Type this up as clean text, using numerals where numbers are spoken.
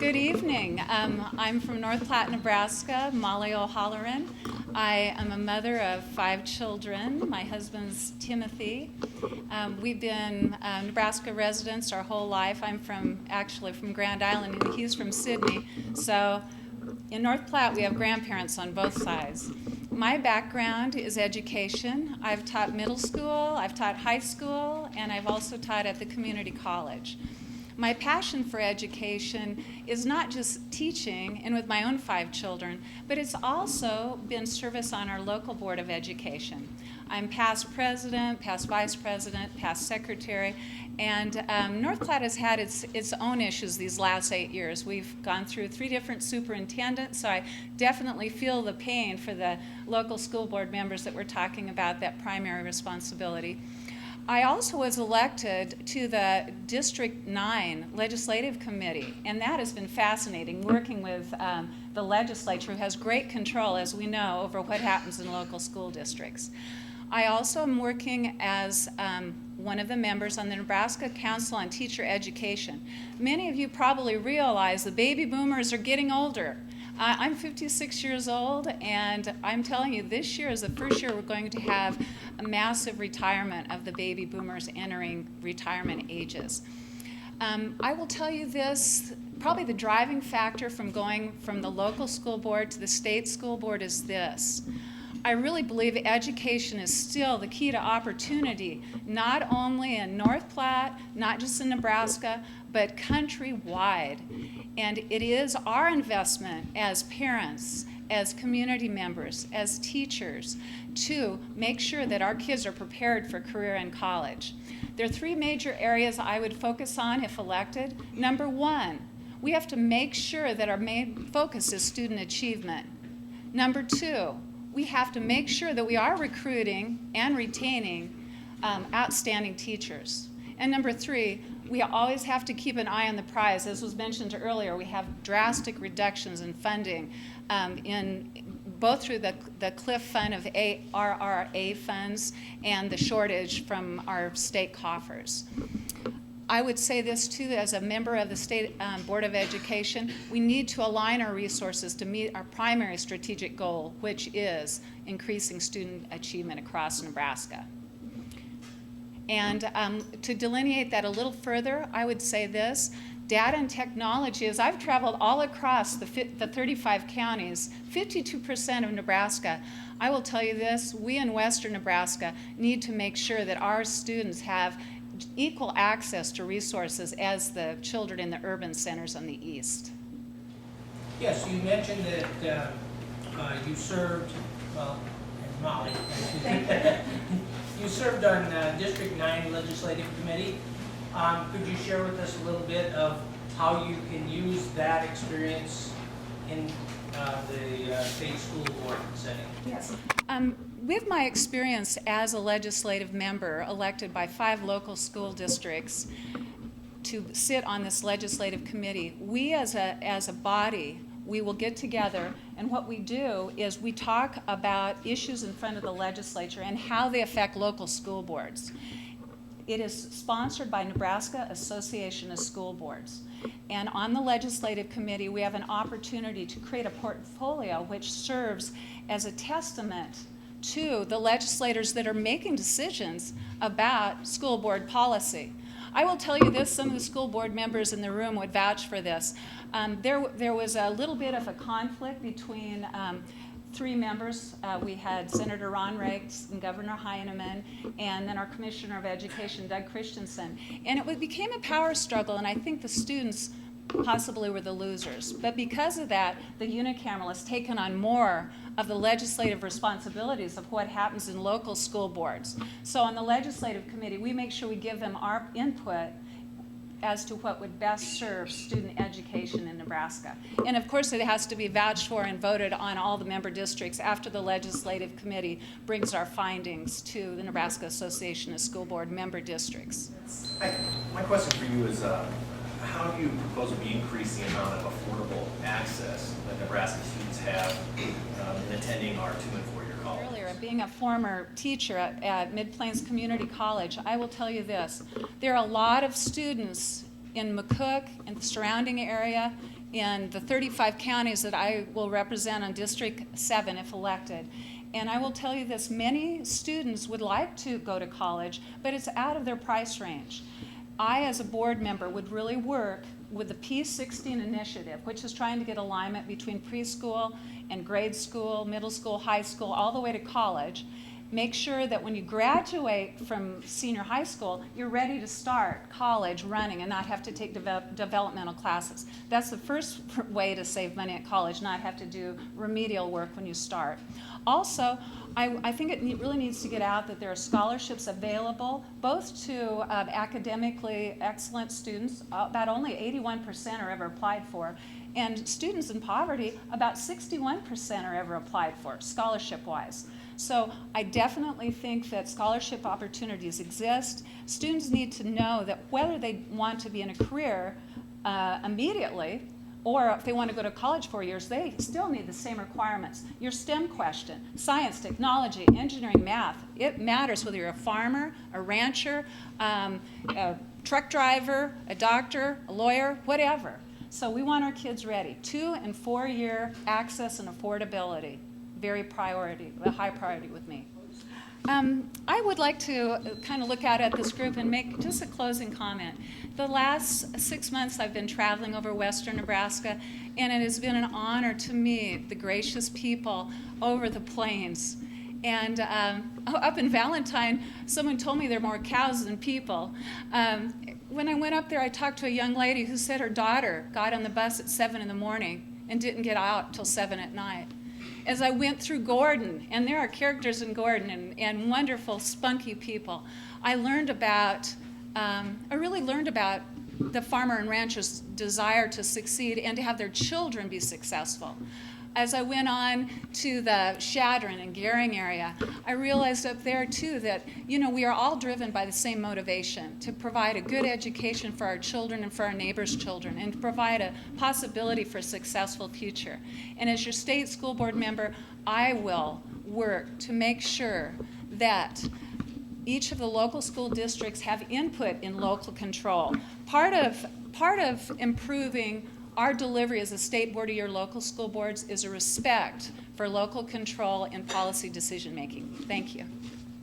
Good evening. I'm from North Platte, Nebraska, Molly O'Halloran. I am a mother of 5 children. My husband's Timothy. We've been Nebraska residents our whole life. I'm actually from Grand Island, and he's from Sydney. So in North Platte, we have grandparents on both sides. My background is education. I've taught middle school, I've taught high school, and I've also taught at the community college. My passion for education is not just teaching and with my own 5 children, but it's also been service on our local Board of Education. I'm past president, past vice president, past secretary, and North Platte has had its own issues these last 8 years. We've gone through 3 different superintendents, so I definitely feel the pain for the local school board members that we're talking about, that primary responsibility. I also was elected to the District 9 Legislative Committee, and that has been fascinating, working with the legislature, who has great control, as we know, over what happens in local school districts. I also am working as one of the members on the Nebraska Council on Teacher Education. Many of you probably realize the baby boomers are getting older. I'm 56 years old, and I'm telling you, this year is the first year we're going to have a massive retirement of the baby boomers entering retirement ages. I will tell you this, probably the driving factor from going from the local school board to the state school board is this. I really believe education is still the key to opportunity, not only in North Platte, not just in Nebraska, but countrywide. And it is our investment as parents, as community members, as teachers, to make sure that our kids are prepared for career and college. There are 3 major areas I would focus on if elected. Number 1, we have to make sure that our main focus is student achievement. Number 2, we have to make sure that we are recruiting and retaining outstanding teachers. And number 3, we always have to keep an eye on the prize. As was mentioned earlier, we have drastic reductions in funding both through the CLIF fund of RRA funds and the shortage from our state coffers. I would say this too, as a member of the State Board of Education, we need to align our resources to meet our primary strategic goal, which is increasing student achievement across Nebraska. And to delineate that a little further, I would say this: data and technology, as I've traveled all across the 35 counties, 52% of Nebraska, I will tell you this, we in Western Nebraska need to make sure that our students have equal access to resources as the children in the urban centers on the east. Yes, you mentioned that you served, well, and Molly, you served on District 9 Legislative Committee. Could you share with us a little bit of how you can use that experience in the state school board setting? Yes. With my experience as a legislative member elected by 5 local school districts to sit on this legislative committee, we as a body, we will get together, and what we do is we talk about issues in front of the legislature and how they affect local school boards. It is sponsored by Nebraska Association of School Boards. And on the legislative committee, we have an opportunity to create a portfolio which serves as a testament to the legislators that are making decisions about school board policy. I will tell you this, some of the school board members in the room would vouch for this. There was a little bit of a conflict between 3 members. We had Senator Ron Rakes and Governor Heineman, and then our Commissioner of Education, Doug Christensen. And it became a power struggle, and I think the students possibly were the losers. But because of that, the unicameral has taken on more of the legislative responsibilities of what happens in local school boards. So on the legislative committee, we make sure we give them our input as to what would best serve student education in Nebraska. And of course, it has to be vouched for and voted on all the member districts after the legislative committee brings our findings to the Nebraska Association of School Board member districts. My question for you is, how do you propose to increase the amount of affordable access that Nebraska students have in attending our 2- and 4-year college? Earlier, being a former teacher at Mid-Plains Community College, I will tell you this. There are a lot of students in McCook and the surrounding area, in the 35 counties that I will represent on District 7 if elected. And I will tell you this, many students would like to go to college, but it's out of their price range. I, as a board member, would really work with the P16 initiative, which is trying to get alignment between preschool and grade school, middle school, high school, all the way to college. Make sure that when you graduate from senior high school, you're ready to start college running and not have to take developmental classes. That's the first way to save money at college, not have to do remedial work when you start. Also, I think it really needs to get out that there are scholarships available both to academically excellent students, about only 81% are ever applied for, and students in poverty, about 61% are ever applied for, scholarship-wise. So I definitely think that scholarship opportunities exist. Students need to know that whether they want to be in a career immediately, or if they want to go to college 4 years, they still need the same requirements. Your STEM question, science, technology, engineering, math, it matters whether you're a farmer, a rancher, a truck driver, a doctor, a lawyer, whatever. So we want our kids ready. 2- and 4-year access and affordability, a high priority with me. I would like to kind of look out at this group and make just a closing comment. The last 6 months I've been traveling over western Nebraska, and it has been an honor to meet the gracious people over the plains. And up in Valentine, someone told me there are more cows than people. When I went up there, I talked to a young lady who said her daughter got on the bus at 7 in the morning and didn't get out till 7 at night. As I went through Gordon, and there are characters in Gordon and wonderful, spunky people, I really learned about the farmer and rancher's desire to succeed and to have their children be successful. As I went on to the Shadron and Gering area, I realized up there too that, we are all driven by the same motivation, to provide a good education for our children and for our neighbors' children, and to provide a possibility for a successful future. And as your state school board member, I will work to make sure that each of the local school districts have input in local control. Part of improving our delivery as a state board of your local school boards is a respect for local control and policy decision making. Thank you.